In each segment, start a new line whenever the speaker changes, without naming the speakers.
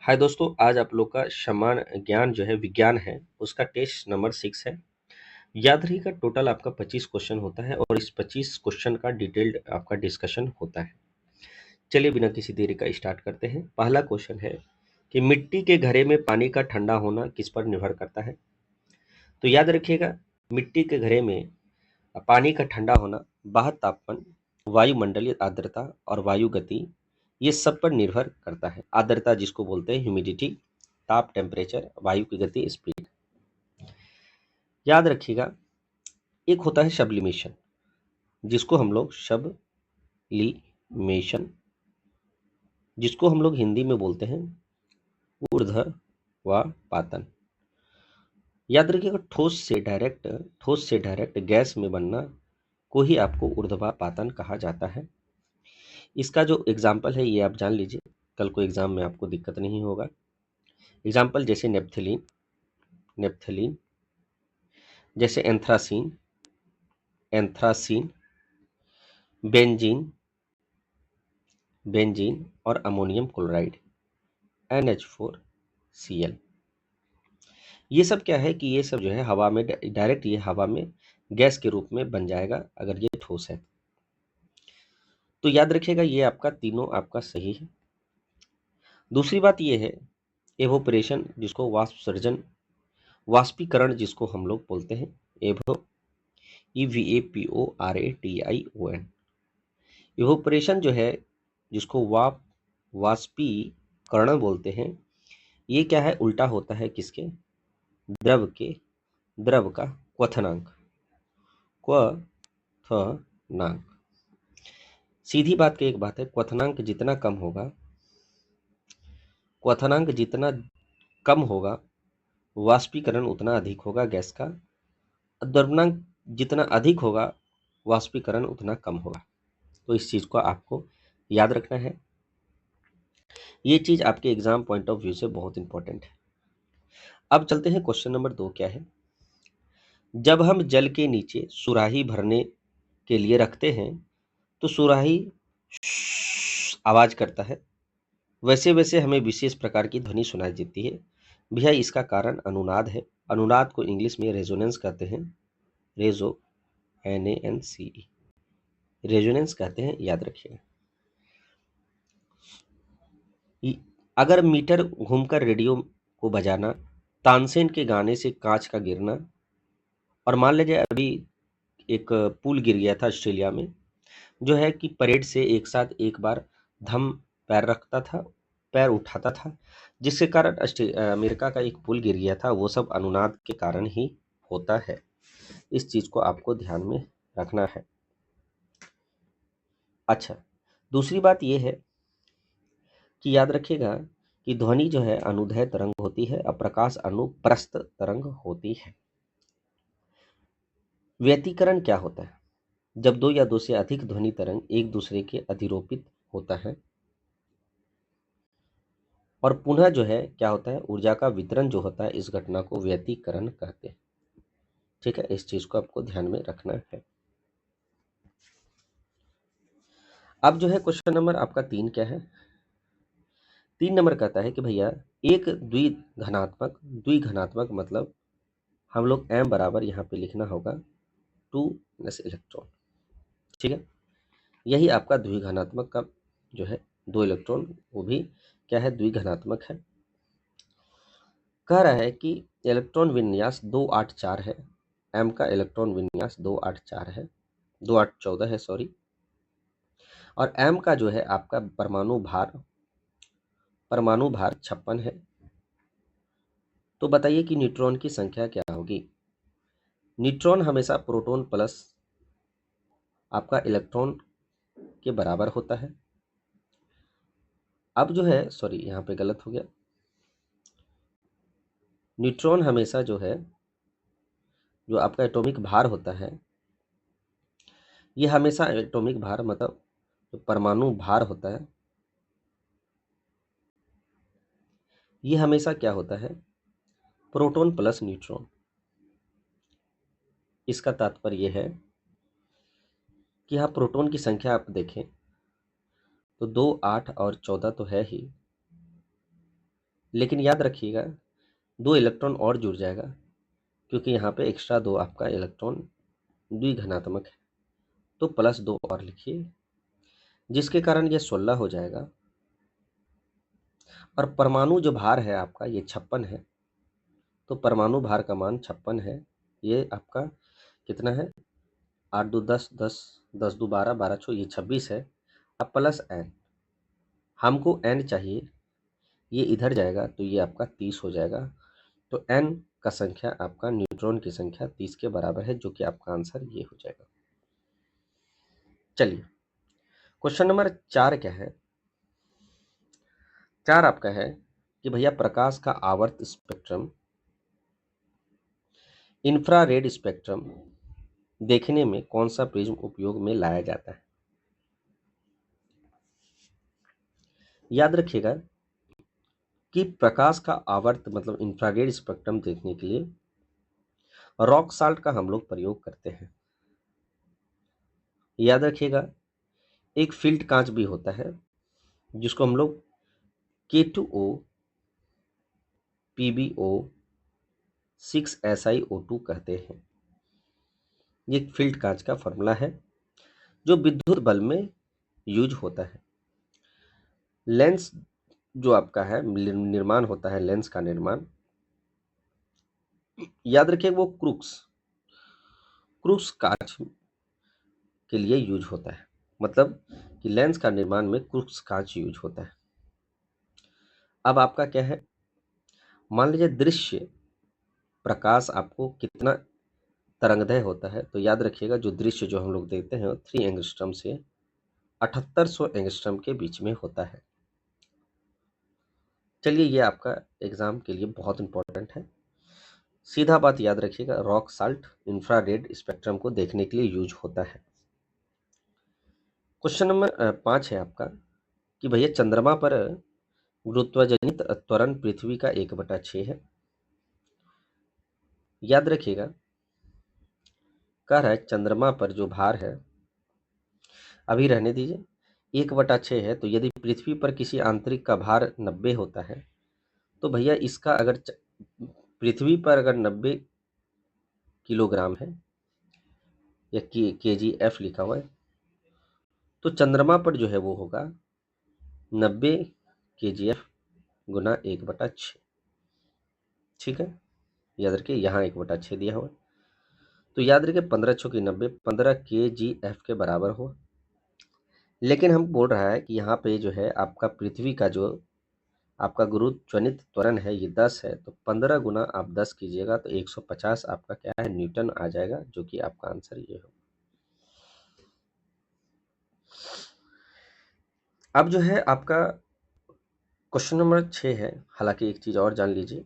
हाय दोस्तों, आज आप लोग का समान ज्ञान जो है विज्ञान है उसका टेस्ट नंबर 6 है। याद रखिएगा टोटल आपका 25 क्वेश्चन होता है और इस 25 क्वेश्चन का डिटेल्ड आपका डिस्कशन होता है। चलिए बिना किसी देरी का स्टार्ट करते हैं। पहला क्वेश्चन है कि मिट्टी के घड़े में पानी का ठंडा होना किस पर निर्भर करता है। तो याद रखिएगा मिट्टी के घड़े में पानी का ठंडा होना बाह्य तापमान, वायुमंडलीय आर्द्रता और वायु गति ये सब पर निर्भर करता है। आर्द्रता जिसको बोलते हैं ह्यूमिडिटी, ताप टेम्परेचर, वायु की गति स्पीड। याद रखिएगा एक होता है सब्लिमेशन जिसको हम लोग सब्लिमेशन जिसको हम लोग हिंदी में बोलते हैं ऊर्ध्वपातन। याद रखिएगा ठोस से डायरेक्ट गैस में बनना को ही आपको ऊर्ध्वपातन कहा जाता है। इसका जो एग्जाम्पल है ये आप जान लीजिए, कल को एग्जाम में आपको दिक्कत नहीं होगा। एग्जाम्पल जैसे नेप्थलीन, जैसे एंथ्रासीन, बेंजीन और अमोनियम क्लोराइड NH4Cl। ये सब क्या है कि ये सब जो है हवा में डायरेक्ट ये हवा में गैस के रूप में बन जाएगा अगर ये ठोस है। तो याद रखिएगा ये आपका तीनों आपका सही है। दूसरी बात ये है एवोपरेशन जिसको वाष्पीकरण जिसको हम लोग बोलते हैं EVAPORATION। इवोपरेशन जो है जिसको वाष्पीकरण बोलते हैं, ये क्या है उल्टा होता है किसके, द्रव का क्वथनांक। सीधी बात की एक बात है, क्वथनांक जितना कम होगा वाष्पीकरण उतना अधिक होगा गैस का। द्रव्यमान जितना अधिक होगा वाष्पीकरण उतना कम होगा। तो इस चीज को आपको याद रखना है। ये चीज आपके एग्जाम पॉइंट ऑफ व्यू से बहुत इंपॉर्टेंट है। अब चलते हैं क्वेश्चन नंबर 2 क्या है। जब हम जल के नीचे सुराही भरने के लिए रखते हैं तो सुराही आवाज करता है, वैसे वैसे हमें विशेष प्रकार की ध्वनि सुनाई देती है। भैया इसका कारण अनुनाद है। अनुनाद को इंग्लिश में रेजोनेंस कहते हैं, NANCE रेजोनेंस कहते हैं, याद रखिएगा। अगर मीटर घूमकर रेडियो को बजाना, तानसेन के गाने से कांच का गिरना, और मान लीजिए अभी एक पुल गिर गया था ऑस्ट्रेलिया में, जो है कि परेड से एक साथ एक बार धम पैर उठाता था, जिसके कारण अमेरिका का एक पुल गिर गया था। वो सब अनुनाद के कारण ही होता है। इस चीज को आपको ध्यान में रखना है। अच्छा, दूसरी बात यह है कि याद रखिएगा कि ध्वनि जो है अनुदैर्घ्य तरंग होती है और प्रकाश अनुप्रस्थ तरंग होती है। व्यतिकरण क्या होता है, जब दो या दो से अधिक ध्वनि तरंग एक दूसरे के अधिरोपित होता है। और पुनः जो है क्या होता है, ऊर्जा का वितरण जो होता है, इस घटना को व्यतिकरण कहते हैं। ठीक है, इस चीज को आपको ध्यान में रखना है। अब जो है क्वेश्चन नंबर आपका 3 क्या है। 3 नंबर कहता है कि भैया एक द्विघनात्मक मतलब हम लोग m बराबर यहाँ पे लिखना होगा 2 इलेक्ट्रॉन। ठीक है, यही आपका द्विघनात्मक का जो है 2 इलेक्ट्रॉन, वो भी क्या है द्विघनात्मक है। कह रहा है कि इलेक्ट्रॉन विन्यास 284 है। m का इलेक्ट्रॉन विन्यास 284 है, 2814 है सॉरी। और m का जो है आपका परमाणु भार 56 है। तो बताइए कि न्यूट्रॉन की संख्या क्या होगी। न्यूट्रॉन हमेशा प्रोटॉन प्लस आपका इलेक्ट्रॉन के बराबर होता है। अब जो है सॉरी यहाँ पे गलत हो गया, न्यूट्रॉन हमेशा जो है जो आपका एटॉमिक भार होता है, ये हमेशा एटॉमिक भार मतलब जो परमाणु भार होता है, ये हमेशा क्या होता है प्रोटॉन प्लस न्यूट्रॉन। इसका तात्पर्य यह है कि यहाँ प्रोटॉन की संख्या आप देखें तो 2, 8 और 14 तो है ही, लेकिन याद रखिएगा 2 इलेक्ट्रॉन और जुड़ जाएगा, क्योंकि यहाँ पे एक्स्ट्रा 2 आपका इलेक्ट्रॉन द्विघनात्मक है, तो +2 और लिखिए, जिसके कारण ये 16 हो जाएगा। और परमाणु जो भार है आपका ये 56 है, तो परमाणु भार का मान 56 है। ये आपका कितना है, 8 2 10 10 10 2 12 12 6 ये 26 है। अब प्लस n, हमको n चाहिए, ये इधर जाएगा तो ये आपका 30 हो जाएगा। तो n का संख्या आपका न्यूट्रॉन की संख्या 30 के बराबर है, जो कि आपका आंसर ये हो जाएगा। चलिए क्वेश्चन नंबर 4 क्या है। 4 आपका है कि भैया प्रकाश का आवर्त स्पेक्ट्रम, इंफ्रारेड स्पेक्ट्रम देखने में कौन सा प्रिज्म उपयोग में लाया जाता है। याद रखिएगा कि प्रकाश का आवर्त मतलब इंफ्रारेड स्पेक्ट्रम देखने के लिए रॉक साल्ट का हम लोग प्रयोग करते हैं। याद रखिएगा एक फील्ड कांच भी होता है जिसको हम लोग K2O PbO 6SiO2 कहते हैं। ये फील्ड कांच का फॉर्मूला है जो विद्युत बल्ब में यूज होता है। लेंस जो आपका है निर्माण होता है, लेंस का निर्माण, याद रखिए वो क्रूक्स कांच के लिए यूज होता है, मतलब कि लेंस का निर्माण में क्रूक्स कांच यूज होता है। अब आपका क्या है, मान लीजिए दृश्य प्रकाश आपको कितना तरंगदैर्घ्य होता है, तो याद रखिएगा जो दृश्य जो हम लोग देखते हैं 3 एंगस्ट्रम से 7800 एंगस्ट्रम के बीच में होता है। चलिए ये आपका एग्जाम के लिए बहुत इंपॉर्टेंट है। सीधा बात याद रखिएगा, रॉक साल्ट इंफ्रारेड स्पेक्ट्रम को देखने के लिए यूज होता है। क्वेश्चन नंबर 5 है आपका कि भैया चंद्रमा पर गुरुत्वाजनित त्वरण पृथ्वी का 1/6 है। याद रखिएगा कह रहा है चंद्रमा पर जो भार है, अभी रहने दीजिए, 1/6 है, तो यदि पृथ्वी पर किसी आंतरिक का भार 90 होता है, तो भैया इसका अगर पृथ्वी पर अगर 90 किलोग्राम है या KGF लिखा हुआ है, तो चंद्रमा पर जो है वो होगा 90 KGF गुना 1/6। ठीक है, याद रखिए यहाँ 1/6 दिया हुआ है, तो याद रखिए 15 छो की 90, 15 KGF के बराबर हो। लेकिन हम बोल रहा है कि यहाँ पे जो है आपका पृथ्वी का जो आपका गुरुत्वाजनित त्वरण है ये 10 है, तो 15 गुना आप 10 कीजिएगा तो 150 आपका क्या है, न्यूटन आ जाएगा, जो कि आपका आंसर ये हो। अब जो है आपका क्वेश्चन नंबर 6 है। हालांकि एक चीज और जान लीजिए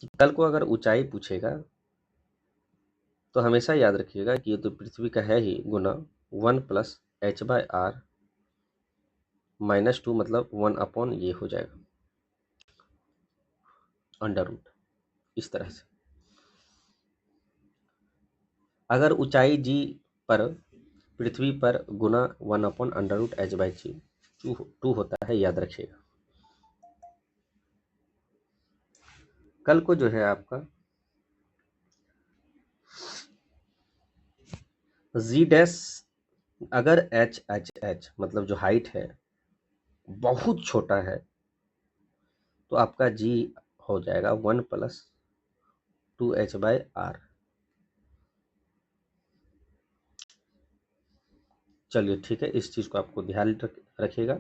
कि कल को अगर ऊंचाई पूछेगा तो हमेशा याद रखिएगा कि ये तो पृथ्वी का है ही, गुना 1 + h/r -2 मतलब 1 ये हो जाएगा √, इस तरह से। अगर ऊंचाई g पर पृथ्वी पर गुना 1/√h/g 2 होता है, याद रखिएगा। कल को जो है आपका z' अगर h मतलब जो हाइट है बहुत छोटा है, तो आपका g हो जाएगा 1 + 2h/r। चलिए ठीक है, इस चीज को आपको ध्यान रखिएगा।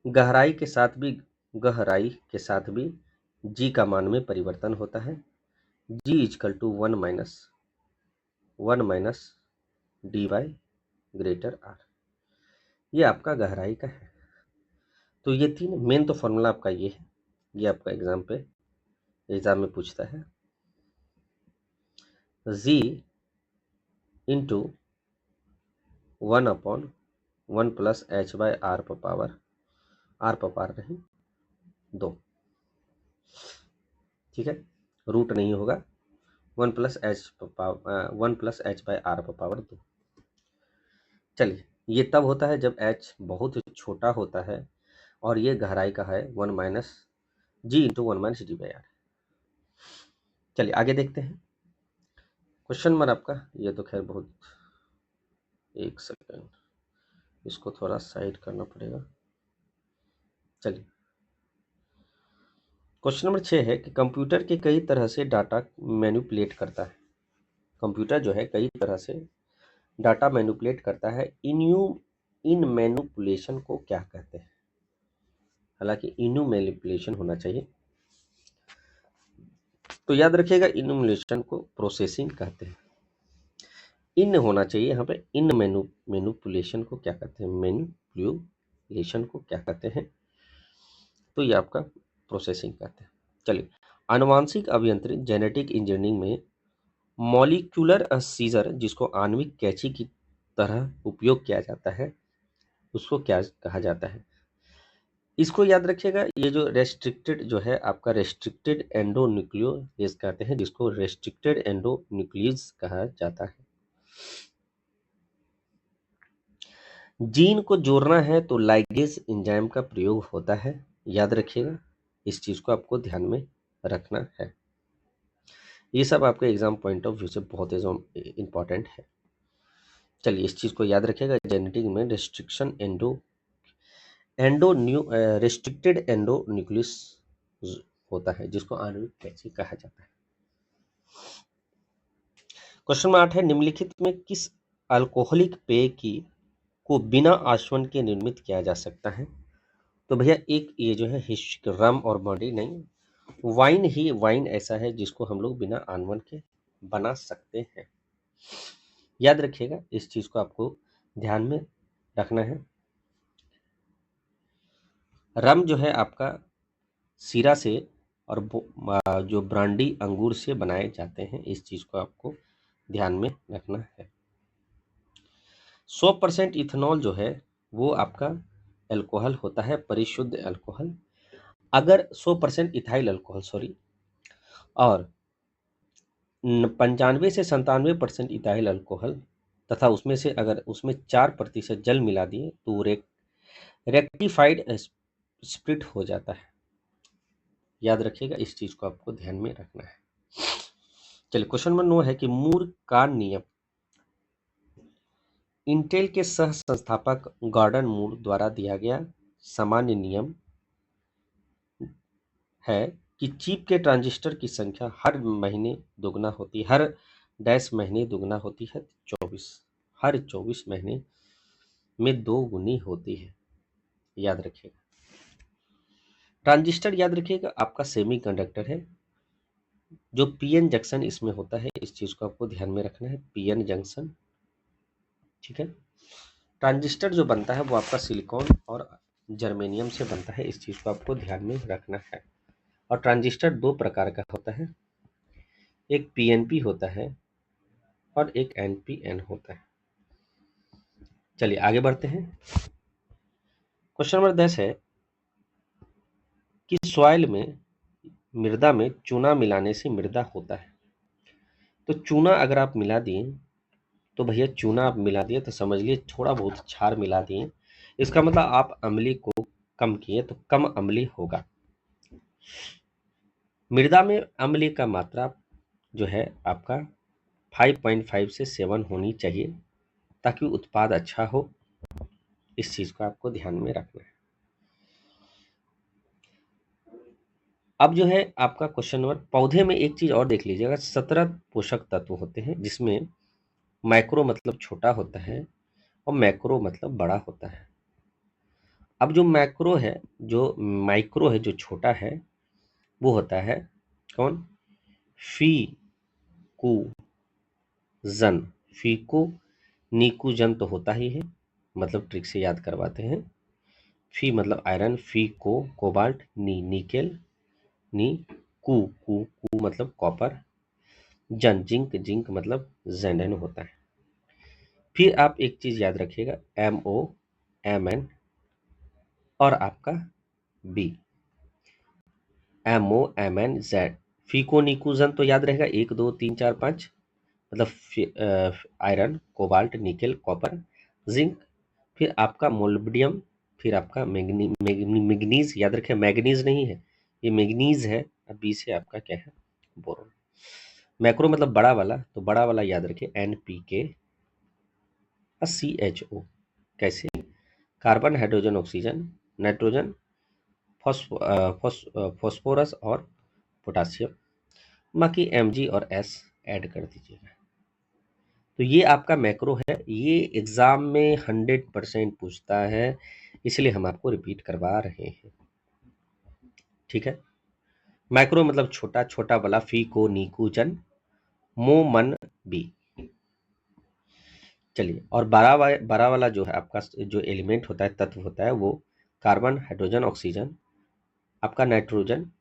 गहराई के साथ भी g का मान में परिवर्तन होता है। g = 1 - d/r, ये आपका गहराई का है। तो ये 3 मेन तो फॉर्मूला आपका ये है, ये आपका एग्जाम में पूछता है। g × 1/1 + h/r पर पावर, r पर पावर नहीं 2, ठीक है, रूट नहीं होगा, 1 + h/r पर पावर 2। चलिए ये तब होता है जब h बहुत छोटा होता है और ये गहराई का है 1 minus G into 1 minus D by R. चलिए आगे देखते हैं क्वेश्चन नंबर आपका, ये तो खैर बहुत, एक सेकेंड इसको थोड़ा साइड करना पड़ेगा। चलिए क्वेश्चन नंबर 6 है कि कंप्यूटर के कई तरह से डाटा मैनिपुलेट करता है। कंप्यूटर जो है कई तरह से डाटा मैनिपुलेट करता है। इन मैनिपुलेशन को क्या कहते हैं? हालांकि इनू मैनिपुलेशन होना चाहिए, तो याद रखिएगा इनोमुलेशन को प्रोसेसिंग कहते हैं। इन होना चाहिए यहाँ पे। इन मैनिपुलेशन को क्या कहते हैं? मैनिपुलेशन को क्या कहते हैं? तो ये आपका प्रोसेसिंग कहते हैं। चलिए आनुवांशिक अभियंत्रण जेनेटिक इंजीनियरिंग में मॉलिक्यूलर सीजर, जिसको आणविक कैंची की तरह उपयोग किया जाता है, उसको क्या कहा जाता है? इसको याद रखिएगा, ये जो रेस्ट्रिक्टेड जो है आपका रेस्ट्रिक्टेड एंडोन्यूक्लियोलेज कहते हैं, जिसको रेस्ट्रिक्टेड एंडोन्यूक्लियस कहा जाता है। जीन को जोड़ना है तो लाइगेज एंजाइम का प्रयोग होता है, याद रखिएगा, इस चीज को आपको ध्यान में रखना है। ये सब आपके एग्जाम पॉइंट ऑफ व्यू से बहुत इंपॉर्टेंट है। चलिए इस चीज को याद रखिएगा, जेनेटिक में रेस्ट्रिक्टेड एंडोन्यूक्लियस होता है, जिसको आणविक कैंची कहा जाता है। क्वेश्चन नंबर 8 है निम्नलिखित में किस अल्कोहलिक पेय को बिना आश्वन के निर्मित किया जा सकता है? तो भैया एक ये जो है रम और बॉडी नहीं, वाइन ऐसा है जिसको हम लोग बिना आनवन के बना सकते हैं। याद रखिएगा, इस चीज को आपको ध्यान में रखना है। रम जो है आपका सीरा से और जो ब्रांडी अंगूर से बनाए जाते हैं, इस चीज को आपको ध्यान में रखना है। 100% इथेनॉल जो है वो आपका अल्कोहल होता है, परिशुद्ध अल्कोहल। अगर 100% इथाइल अल्कोहल सॉरी, और 95 से 97% इथाइल अल्कोहल तथा उसमें से अगर उसमें 4% जल मिला दिए तो रेक्टिफाइड स्प्रिट हो जाता है। याद रखिएगा, इस चीज को आपको ध्यान में रखना है। चलिए क्वेश्चन नंबर 9 है कि मूर का नियम। इंटेल के सह संस्थापक गॉर्डन मूर द्वारा दिया गया सामान्य नियम है कि चिप के ट्रांजिस्टर की संख्या हर महीने दुगना होती है, हर डैश महीने दुगना होती है 24, हर 24 महीने में 2 गुनी होती है। याद रखिएगा, ट्रांजिस्टर याद रखिएगा आपका सेमीकंडक्टर है, जो पीएन जंक्शन इसमें होता है, इस चीज को आपको ध्यान में रखना है, पीएन जंक्शन। ठीक है, ट्रांजिस्टर जो बनता है वो आपका सिलिकॉन और जर्मेनियम से बनता है, इस चीज को आपको ध्यान में रखना है। और ट्रांजिस्टर 2 प्रकार का होता है, एक पीएनपी होता है और एक एनपीएन होता है। चलिए आगे बढ़ते हैं। क्वेश्चन नंबर 10 है कि सॉइल में मृदा में चूना मिलाने से मृदा होता है। तो चूना अगर आप मिला दिए तो भैया चूना आप मिला दिए तो समझ लिए थोड़ा बहुत क्षार मिला दिए, इसका मतलब आप अम्लीय को कम किए तो कम अम्लीय होगा। मृदा में अम्लीय का मात्रा जो है आपका 5.5 से 7 होनी चाहिए ताकि उत्पाद अच्छा हो, इस चीज को आपको ध्यान में रखना है। अब जो है आपका क्वेश्चन नंबर, पौधे में एक चीज और देख लीजिएगा, 17 पोषक तत्व होते हैं, जिसमें माइक्रो मतलब छोटा होता है और मैक्रो मतलब बड़ा होता है। अब जो माइक्रो है जो छोटा है वो होता है कौन? फीकूजन। फीको निकुजन तो होता ही है, मतलब ट्रिक से याद करवाते हैं। फी मतलब आयरन, फी को कोबाल्ट, निकेल, नी कू मतलब कॉपर, जिंक मतलब जेंडन होता है। फिर आप एक चीज याद रखिएगा, MOMN और आपका B, MOMNZ। फीकोनिकुजन तो याद रहेगा 1 2 3 4 5, मतलब iron, cobalt, nickel, copper, zinc. फिर आपका मोलिब्डियम फिर आपका मैग्नीज, याद रखें मैग्नीज नहीं है, ये मैग्नीज है। अब बी से आपका क्या है, बोरोन। मैक्रो मतलब बड़ा वाला, तो बड़ा वाला याद रखें NPK और CHO। कैसे, carbon, hydrogen, oxygen, nitrogen, phosphorus और पोटासियम, बाकी Mg और S ऐड कर दीजिएगा। तो ये आपका मैक्रो है, ये एग्जाम में 100% पूछता है, इसलिए हम आपको रिपीट करवा रहे हैं, ठीक है। मैक्रो मतलब छोटा, छोटा वाला फी को नीकू जन मो मन बी। चलिए, और बड़ा वाला जो है आपका जो एलिमेंट होता है, तत्व होता है, वो कार्बन, हाइड्रोजन, ऑक्सीजन, आपका नाइट्रोजन,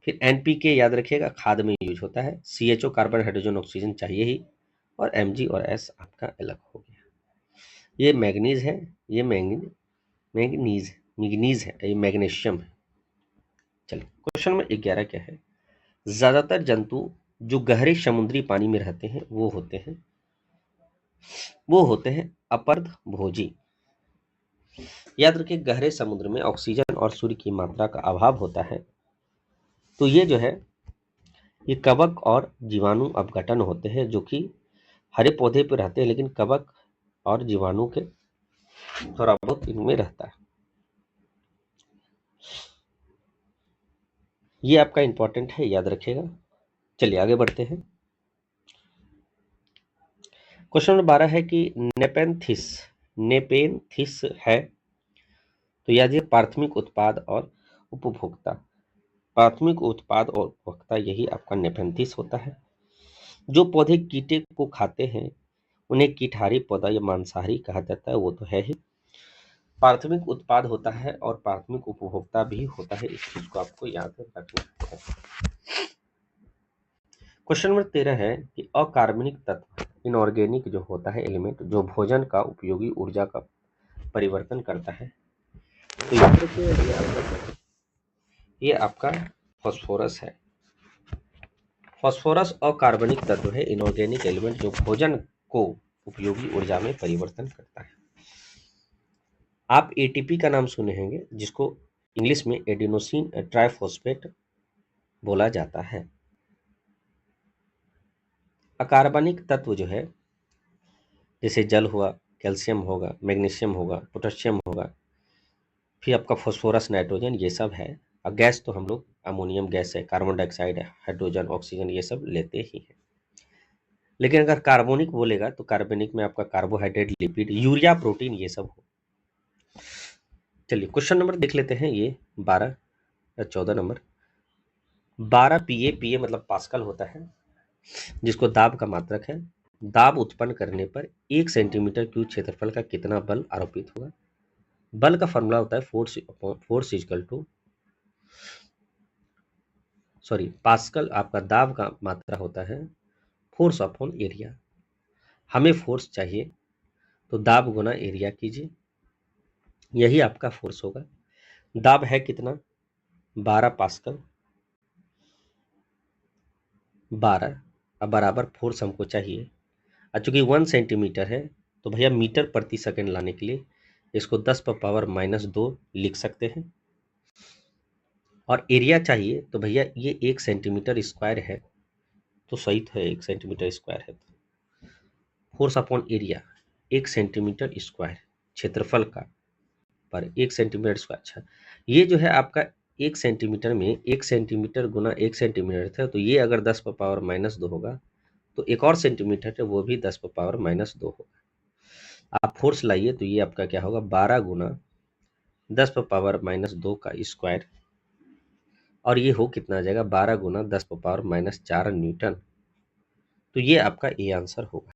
फिर NPK याद रखिएगा खाद में यूज होता है, CHO कार्बन, हाइड्रोजन, ऑक्सीजन चाहिए ही, और Mg और S आपका अलग हो गया। ये मैग्नीज है, ये मैग्नीज है, ये मैग्नीशियम है। चलिए, क्वेश्चन नंबर 11 क्या है, ज्यादातर जंतु जो गहरे समुद्री पानी में रहते हैं वो होते हैं अपर्द भोजी। याद रखिए, गहरे समुद्र में ऑक्सीजन और सूर्य की मात्रा का अभाव होता है, तो ये जो है ये कवक और जीवाणु अपघटन होते हैं, जो कि हरे पौधे पे रहते हैं, लेकिन कवक और जीवाणु के थोड़ा बहुत इनमें रहता है। ये आपका इंपॉर्टेंट है, याद रखिएगा। चलिए आगे बढ़ते हैं। क्वेश्चन नंबर 12 है कि नेपेंथिस है, तो याद है प्राथमिक उत्पाद और उपभोक्ता। प्राथमिक उत्पाद और उपभोक्ता यही आपका नेपेंथिस होता है। जो पौधे कीटे को खाते हैं उन्हें कीटहारी पौधा या मांसाहारी कहा जाता है, वो तो है ही। प्राथमिक उत्पाद होता है और प्राथमिक उपभोक्ता भी होता है, इस चीज को आपको याद रखना है। क्वेश्चन नंबर 13 है कि अकार्बनिक तत्व इनऑर्गेनिक जो होता है एलिमेंट, जो भोजन का उपयोगी ऊर्जा का परिवर्तन करता है, तो याद रखिए ये आपका फास्फोरस है। फास्फोरस अकार्बनिक तत्व है, इनऑर्गेनिक एलिमेंट जो भोजन को उपयोगी ऊर्जा में परिवर्तन करता है। आप ATP का नाम सुने होंगे, जिसको इंग्लिश में एडिनोसिन ट्राइफॉस्फेट बोला जाता है। अकार्बनिक तत्व जो है, जैसे जल हुआ, कैल्शियम होगा, मैग्नीशियम होगा, पोटेशियम होगा, फिर आपका फास्फोरस, नाइट्रोजन, ये सब है। और गैस तो हम लोग अमोनियम गैस है, कार्बन डाइऑक्साइड है, हाइड्रोजन, ऑक्सीजन, ये सब लेते ही हैं। लेकिन अगर कार्बोनिक बोलेगा तो कार्बनिक में आपका कार्बोहाइड्रेट, लिपिड, यूरिया, प्रोटीन, ये सब हो। चलिए क्वेश्चन नंबर देख लेते हैं, ये 12 या 14 नंबर। 12 PA मतलब पास्कल होता है, जिसको दाब का मात्रक है। दाब उत्पन्न करने पर 1 सेंटीमीटर क्यूब क्षेत्रफल का कितना बल आरोपित होगा। बल का फॉर्मूला होता है force equal to, sorry, Pascal आपका दाब का मात्रा होता है फोर्स अपॉन एरिया। हमें फोर्स चाहिए तो दाब गुना एरिया कीजिए, यही आपका फोर्स होगा। दाब है कितना, 12 पास्कल, 12 अब बराबर फोर्स हमको चाहिए। और चूंकि 1 सेंटीमीटर है तो भैया मीटर प्रति सेकंड लाने के लिए इसको 10 पर पावर -2 लिख सकते हैं। और एरिया चाहिए तो भैया ये 1 सेंटीमीटर स्क्वायर है, तो सही तो है, 1 सेंटीमीटर स्क्वायर है, तो force upon area 1 centimetre square क्षेत्रफल का पर 1 सेंटीमीटर स्क्वायर। अच्छा, ये जो है आपका 1 सेंटीमीटर में 1 सेंटीमीटर गुना 1 सेंटीमीटर था, तो ये अगर 10 पर पावर -2 होगा तो एक और सेंटीमीटर है, वो भी 10 पर पावर -2 होगा। आप फोर्स लाइए तो ये आपका क्या होगा, 12 गुना 10 पर पावर -2 का स्क्वायर, और ये हो कितना आ जाएगा, 12 गुना 10 पर पावर -4 न्यूटन। तो ये आपका ए आंसर होगा।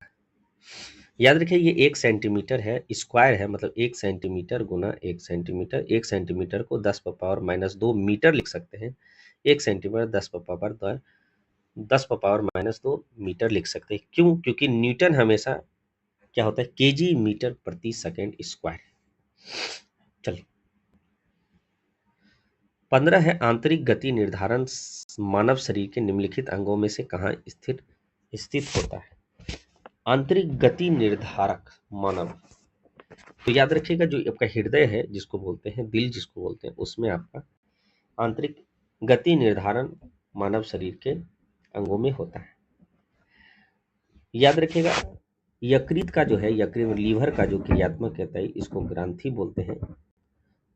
याद रखिए ये 1 सेंटीमीटर है, स्क्वायर है, मतलब 1 सेंटीमीटर गुना 1 सेंटीमीटर। 1 सेंटीमीटर को 10 पर पावर -2 मीटर लिख सकते हैं, 1 सेंटीमीटर 10 पर पावर -2 मीटर लिख सकते हैं। क्यों, क्योंकि न्यूटन हमेशा क्या होता है, केजी मीटर प्रति सेकंड स्क्वायर। चलिए 15 है, आंतरिक गति निर्धारण मानव शरीर के निम्नलिखित अंगों में से कहाँ स्थित होता है। आंतरिक गति निर्धारक मानव तो याद रखिएगा जो आपका हृदय है जिसको बोलते हैं, दिल जिसको बोलते हैं, उसमें आपका आंतरिक गति निर्धारण मानव शरीर के अंगों में होता है। याद रखिएगा यकृत का जो है, यकृत लीवर का जो क्रियात्मक इकाई, इसको ग्रंथि बोलते हैं।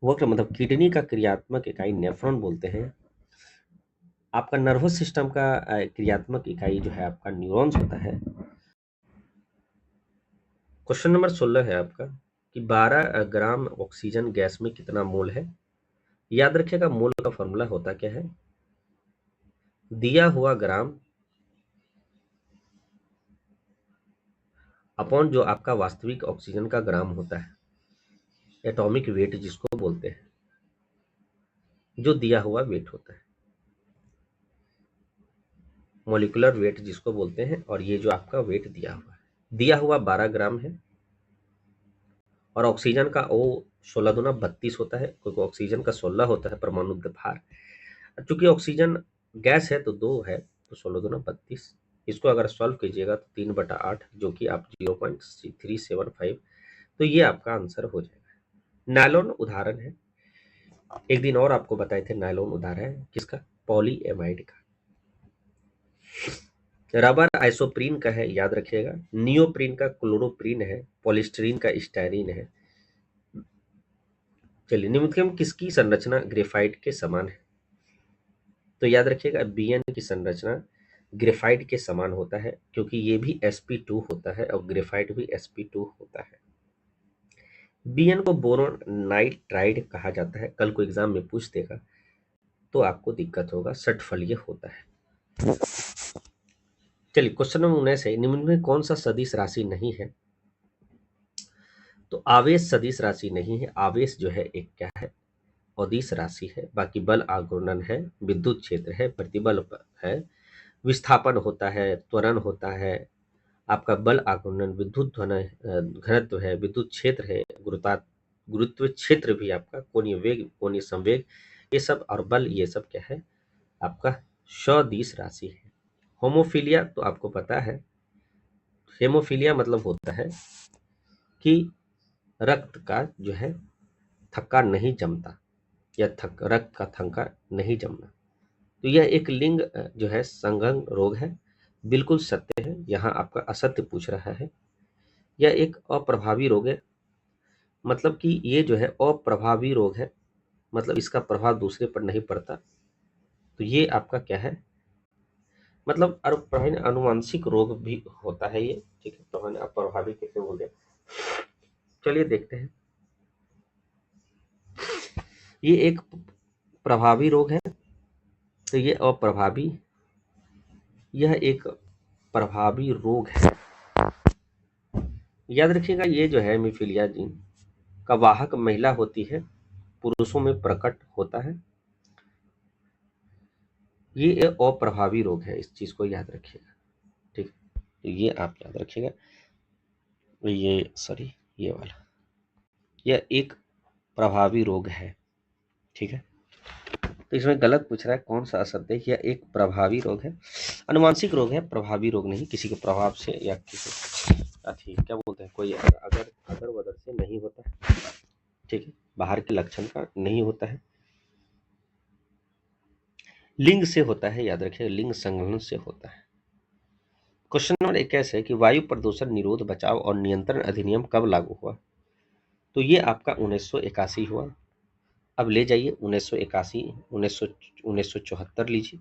वक्र मतलब किडनी का क्रियात्मक इकाई नेफ्रॉन बोलते हैं। आपका नर्वस सिस्टम का क्रियात्मक इकाई जो है आपका न्यूरॉन्स होता है। क्वेश्चन नंबर 16 है आपका कि 12 ग्राम ऑक्सीजन गैस में कितना मोल है। याद रखिएगा मोल का फॉर्मूला होता क्या है, दिया हुआ ग्राम अपॉन जो आपका वास्तविक ऑक्सीजन का ग्राम होता है, एटॉमिक वेट जिसको बोलते हैं, जो दिया हुआ वेट होता है, मॉलिक्यूलर वेट जिसको बोलते हैं, और ये जो आपका वेट दिया हुआ है, दिया हुआ 12 ग्राम है। और ऑक्सीजन का ओ 16 दूना 32 होता है, क्योंकि ऑक्सीजन का 16 होता है परमाणु भार। चूंकि ऑक्सीजन गैस है तो 2 है, तो 16 दूना 32। इसको अगर सॉल्व कीजिएगा तो 3/8, जो कि आप 0.375, तो ये आपका आंसर हो जाएगा। नायलॉन उदाहरण है, एक दिन और आपको बताए थे नायलॉन उदाहरण है किसका, पॉलीएमाइड का। रबर आइसोप्रीन का है, याद रखिएगा। नियोप्रीन का क्लोरोप्रीन है, पॉलिस्टीरीन का स्टायरीन है। चलिए, निम्नलिखित में किसकी संरचना ग्रेफाइट के समान है। तो याद रखिएगा बीएन की संरचना ग्रेफाइट के समान होता है, क्योंकि ये भी sp2 होता है और ग्रेफाइट भी sp2 होता है। बीएन को बोरोन नाइट्राइड कहा जाता है। कल को एग्जाम में पूछ देगा तो आपको दिक्कत होगा, षटफलीय होता है। चलिए, क्वेश्चन नंबर 19 है, निम्न में कौन सा सदिश राशि नहीं है। तो आवेश सदिश राशि नहीं है। आवेश जो है एक क्या है, अदिश राशि है। बाकी बल आघूर्णन है, विद्युत क्षेत्र है, प्रतिबल है, विस्थापन होता है, त्वरण होता है, आपका बल आघूर्णन, विद्युत घनत्व है, विद्युत क्षेत्र है, गुरुत्व क्षेत्र भी आपका, कोणीय वेग, कोणीय संवेग, ये सब, और बल, ये सब क्या है आपका सदिश राशि है। होमोफिलिया तो आपको पता है, हेमोफिलिया मतलब होता है कि रक्त का जो है थक्का नहीं जमता, या रक्त का थक्का नहीं जमना। तो यह एक लिंग जो है संघन रोग है, बिल्कुल सत्य है। यहाँ आपका असत्य पूछ रहा है, यह एक अप्रभावी रोग है। मतलब कि ये जो है अप्रभावी रोग है, मतलब इसका प्रभाव दूसरे पर नहीं पड़ता। तो ये आपका क्या है, मतलब अनुवांशिक रोग भी होता है ये, ठीक है। तो मैंने अप्रभावी कैसे बोले, चलिए देखते हैं। ये एक प्रभावी रोग है, तो ये अप्रभावी, यह एक प्रभावी रोग है। याद रखिएगा ये जो है मीफिलिया जीन का वाहक महिला होती है, पुरुषों में प्रकट होता है। ये एक अप्रभावी रोग है, इस चीज को याद रखिएगा, ठीक है। तो ये आप याद रखिएगा, ये सॉरी ये वाला, यह एक प्रभावी रोग है, ठीक है। तो इसमें गलत पूछ रहा है, कौन सा असत्य है, यह एक प्रभावी रोग है, अनुवांशिक रोग है, प्रभावी रोग नहीं। किसी के प्रभाव से या किसी क्या बोलते हैं, कोई अगर वदर से नहीं होता है, ठीक है, बाहर के लक्षण का नहीं होता है। लिंग से होता है, याद रखिए, लिंग संघनन से होता है। क्वेश्चन नंबर 21 है कि वायु प्रदूषण निरोध बचाव और नियंत्रण अधिनियम कब लागू हुआ। तो ये आपका 1981 हुआ। अब ले जाइए 1981, 1974 लीजिए,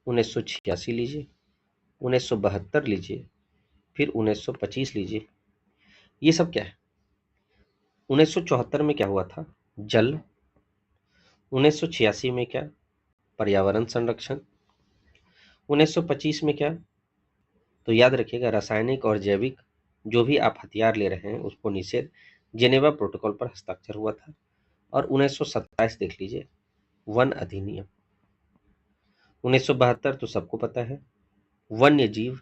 1986 लीजिए, 1972 लीजिए, फिर 1925 लीजिए। ये सब क्या है, 1974 में क्या हुआ था, जल। 1986 में क्या, पर्यावरण संरक्षण। 1925 में क्या, तो याद रखिएगा रासायनिक और जैविक जो भी आप हथियार ले रहे हैं उसको निषेध, जेनेवा प्रोटोकॉल पर हस्ताक्षर हुआ था। और 1927 देख लीजिए, वन अधिनियम। 1972 तो सबको पता है, वन्य जीव।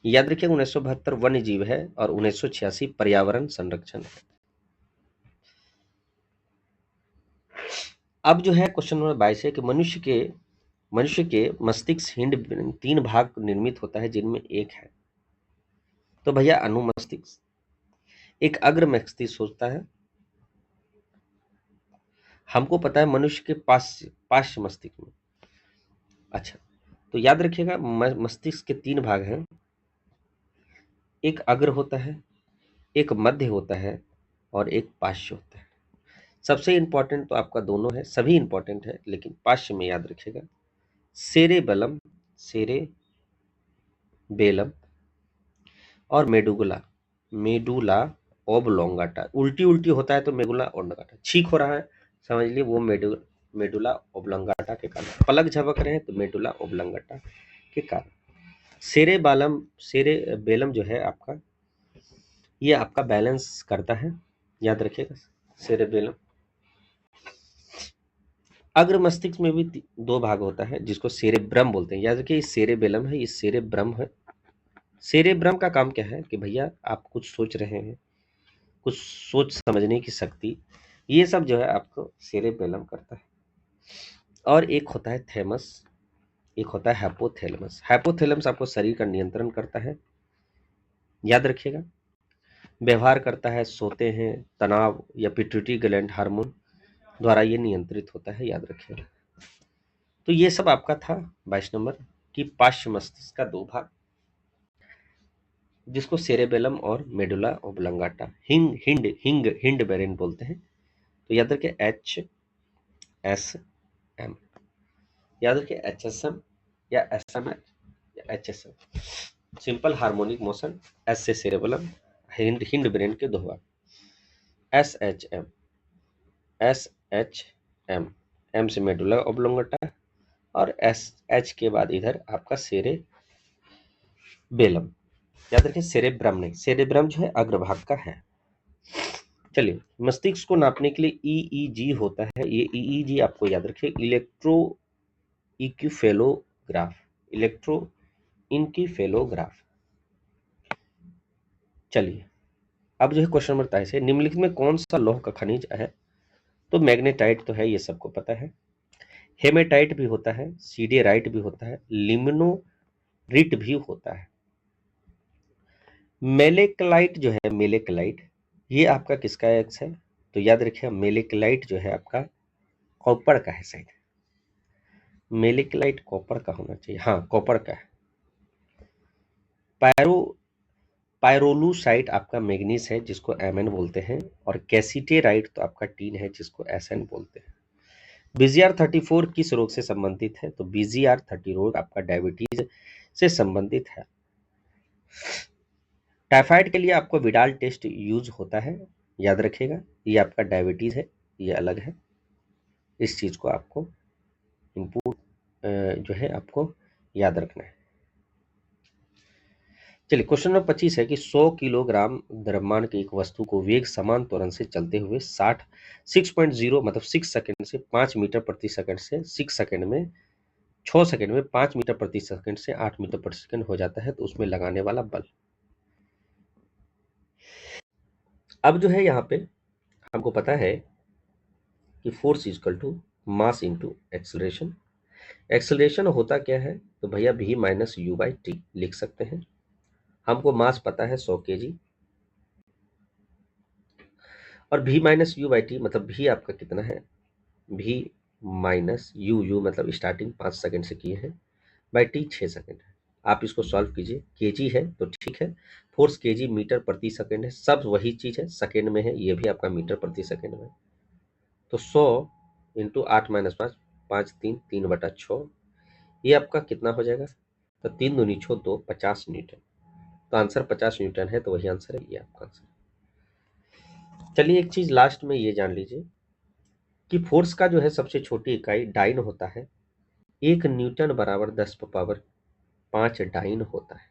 याद रखिए 1972 वन्य जीव है, और 1986 पर्यावरण संरक्षण है। अब जो है क्वेश्चन नंबर 22 है कि मनुष्य के मस्तिष्क हिंड 3 भाग निर्मित होता है, जिनमें एक है, तो भैया अनुमस्तिष्क, एक अग्र मस्तिष्क होता है, हमको पता है मनुष्य के पार्श्व मस्तिष्क में। अच्छा, तो याद रखिएगा मस्तिष्क के 3 भाग हैं, एक अग्र होता है, एक मध्य होता है और एक पार्श्व होता है। सबसे इंपॉर्टेंट तो आपका दोनों है, सभी इंपॉर्टेंट है, लेकिन पार्श्व में याद रखिएगा सेरेबेलम, सेरेबेलम और मेडुला, मेडुला ओब्लोंगाटा। उल्टी उल्टी होता है तो मेडुला ओब्लोंगाटा, छींक हो रहा है समझ लिए वो मेडुला ओब्लोंगाटा के कारण, पलक झपक रहे हैं तो मेडुला ओब्लोंगाटा के कारण। सेरेबेलम जो है आपका, ये आपका बैलेंस करता है, याद रखिएगा सेरेबेलम। अग्र मस्तिष्क में भी 2 भाग होता है जिसको सेरेब्रम बोलते हैं, याद रखिए ये सेरेबेलम है, ये सेरेब्रम है। सेरेब्रम का काम क्या है कि भैया आप कुछ सोच रहे हैं, कुछ सोच समझने की शक्ति, ये सब जो है आपको सेरेबेलम करता है। और एक होता है थैमस, एक होता है हाइपोथैलेमस। हाइपोथैलेमस आपको शरीर का नियंत्रण करता है, याद रखिएगा, व्यवहार करता है, सोते हैं, तनाव या पिट्यूटरी ग्लैंड हार्मोन द्वारा ये नियंत्रित होता है, याद रखिएगा। तो ये सब आपका था 22 नंबर की पार्श्व मस्तिष्क का 2 भाग, जिसको सेरेबेलम और मेडुला ओब्लोंगाटा, हिंड ब्रेन बोलते हैं। तो याद रखिए HSM, याद रखिए HSM या SMH या HSM, simple harmonic motion. S से सेरेबेलम, हिंड ब्रेन के 2 भाग, SHM, SHM, M से मेडुला ओब्लोंगाटा और SH के बाद इधर आपका सेरेबेलम। याद रखिए सेरेब्रम नहीं, सेरेब्रम जो है अग्रभाग का है। चलिए, मस्तिष्क को नापने के लिए EEG होता है, ये EEG आपको याद रखिए, इलेक्ट्रो इंक्यूफेलोग्राफ, इलेक्ट्रो इंक्यूफेलोग्राफ। चलिए, अब जो है क्वेश्चन नंबर 23 है, निम्नलिखित में कौन सा लौह का खनिज है? तो मैग्नेटाइट तो है, ये सबको पता है। हेमेटाइट भी होता है, सीडेराइट भी होता है, लिमनोरिट भी होता है। मेलेक्लाइट जो है, मेलेक्लाइट, ये आपका किसका एक्स है? तो याद रखिए मेलेक्लाइट जो है आपका कॉपर का है, शायद मेलेक्लाइट कॉपर का होना चाहिए, हाँ कॉपर का है। पायरोलूसाइट आपका मैग्नीज है जिसको Mn बोलते हैं, और कैसिटेराइट तो आपका टीन है जिसको Sn बोलते हैं। BZR-34 किस रोग से संबंधित है? तो BZR-30 रोग आपका डायबिटीज से संबंधित है। टाइफाइड के लिए आपको विडाल टेस्ट यूज होता है, याद रखिएगा, ये आपका डायबिटीज है, ये अलग है, इस चीज को आपको इनपुट जो है आपको याद रखना है। चलिए, क्वेश्चन नंबर 25 है कि 100 किलोग्राम द्रव्यमान की एक वस्तु को वेग समान त्वरण से चलते हुए 6.0 मतलब 6 सेकंड से 5 मीटर प्रति सेकंड से 6 सेकंड में 6 सेकंड में 5 मीटर प्रति सेकंड से 8 मीटर प्रति सेकंड हो जाता है, तो उसमें लगाने वाला बल। अब जो है यहाँ पे हमको पता है कि force equal to mass into acceleration. Acceleration होता क्या है? तो भैया v minus u by t लिख सकते हैं। हमको मास पता है 100 kg, और v minus u by T मतलब v आपका कितना है, v माइनस यू मतलब स्टार्टिंग 5 सेकंड से किए हैं, बाई टी 6 सेकंड है। आप इसको सॉल्व कीजिए, केजी है तो ठीक है, फोर्स केजी मीटर प्रति सेकंड है, सब वही चीज है, सेकंड में है, ये भी आपका मीटर प्रति सेकंड में। तो 100 इंटू 8 माइनस 5, 5 3/6, ये आपका कितना हो जाएगा? तो 3 दूनी 6 2, 50 न्यूटन। तो आंसर 50 न्यूटन है, तो वही आंसर है, ये आपका आंसर। चलिए, एक चीज लास्ट में ये जान लीजिए कि फोर्स का जो है सबसे छोटी इकाई डाइन होता है, 1 न्यूटन बराबर 10 पावर 5 डाइन होता है।